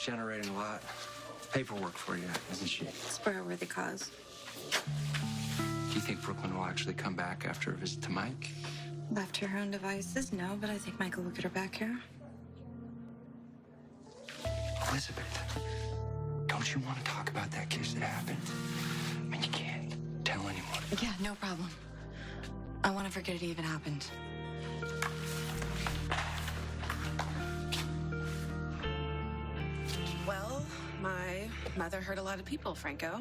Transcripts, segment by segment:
generating a lot of paperwork for you, isn't she? It's for a worthy cause. Do you think Brooklyn will actually come back after a visit to Mike? Left to her own devices, no, but I think Mike will look at her back here. Elizabeth, don't you want to talk about that kiss that happened? I mean, you can't tell anyone. Yeah, no problem. I want to forget it even happened. Well, my mother hurt a lot of people, Franco.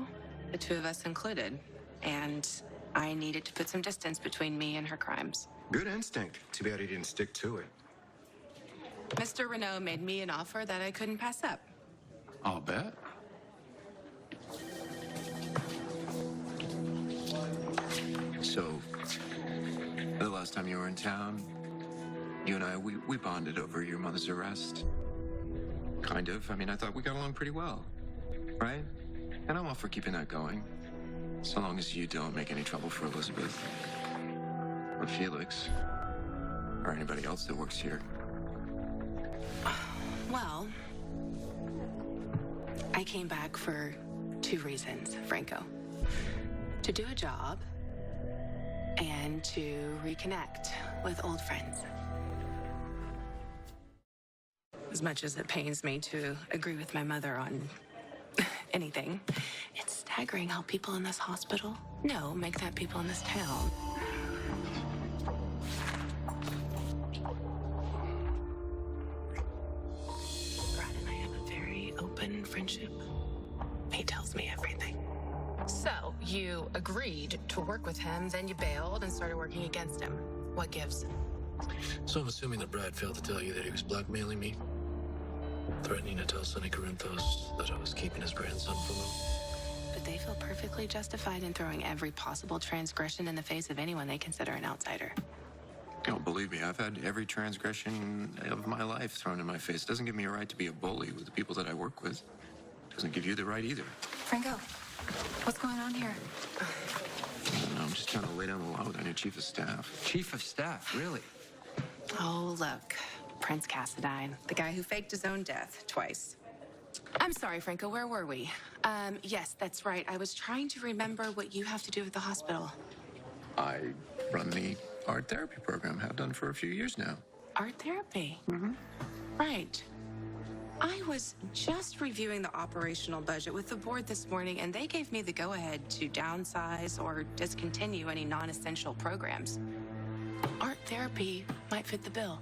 The two of us included. And I needed to put some distance between me and her crimes. Good instinct. Too bad he didn't stick to it. Mr. Renault made me an offer that I couldn't pass up. I'll bet. So, the last time you were in town, you and I, we bonded over your mother's arrest. Kind of. I mean, I thought we got along pretty well, right? And I'm all for keeping that going. So long as you don't make any trouble for Elizabeth, or Felix, or anybody else that works here. Well, I came back for two reasons, Franco. To do a job and to reconnect with old friends. As much as it pains me to agree with my mother on anything, it's staggering how people in this hospital make that people in this town. Brad and I have a very open friendship. He tells me everything. So, you agreed to work with him, then you bailed and started working against him. What gives? So I'm assuming that Brad failed to tell you that he was blackmailing me, threatening to tell Sonny Corinthos that I was keeping his grandson from him. But they feel perfectly justified in throwing every possible transgression in the face of anyone they consider an outsider. Oh, believe me, I've had every transgression of my life thrown in my face. It doesn't give me a right to be a bully with the people that I work with. It doesn't give you the right either. Franco, what's going on here? I don't know, I'm just trying to lay down the law with our new chief of staff. Chief of staff, really? Oh, look. Prince Cassadine, the guy who faked his own death twice. I'm sorry, Franco, where were we? Yes, that's right. I was trying to remember what you have to do at the hospital. I run the art therapy program, have done for a few years now. Art therapy? Mm-hmm. Right. I was just reviewing the operational budget with the board this morning, and they gave me the go-ahead to downsize or discontinue any non-essential programs. Art therapy might fit the bill.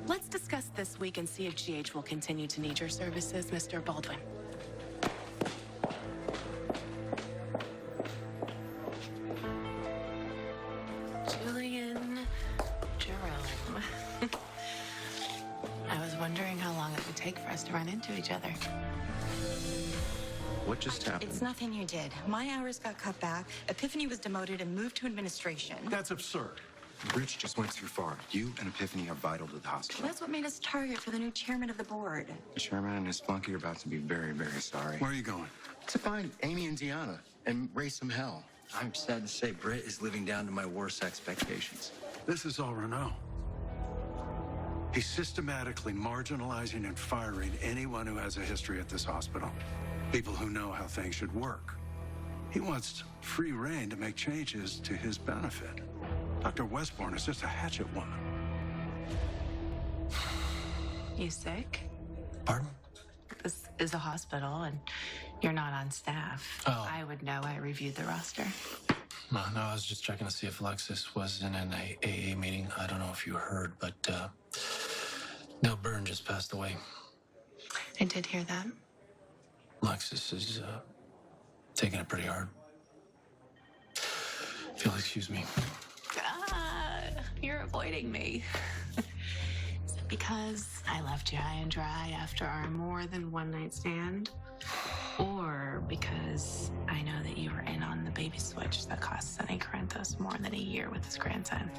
Let's discuss this week and see if GH will continue to need your services, Mr. Baldwin. Julian Jerome. I was wondering how long it would take for us to run into each other. What just happened? It's nothing you did. My hours got cut back, Epiphany was demoted and moved to administration. That's absurd. Rich just went too far. You and Epiphany are vital to the hospital. That's what made us target for the new chairman of the board. The chairman and his flunky are about to be very, very sorry. Where are you going? To find Amy and Deanna and raise some hell. I'm sad to say Britt is living down to my worst expectations. This is all Renault. He's systematically marginalizing and firing anyone who has a history at this hospital. People who know how things should work. He wants free rein to make changes to his benefit. Dr. Westbourne is just a hatchet woman. You sick? Pardon? This is a hospital, and you're not on staff. Oh. I would know. I reviewed the roster. No, I was just checking to see if Alexis was in an AA meeting. I don't know if you heard, but no, Byrne just passed away. I did hear that. Alexis is taking it pretty hard. If you'll excuse me. You're avoiding me. Is it because I left you high and dry after our more than one night stand? Or because I know that you were in on the baby switch that cost Sonny Corinthos more than a year with his grandson?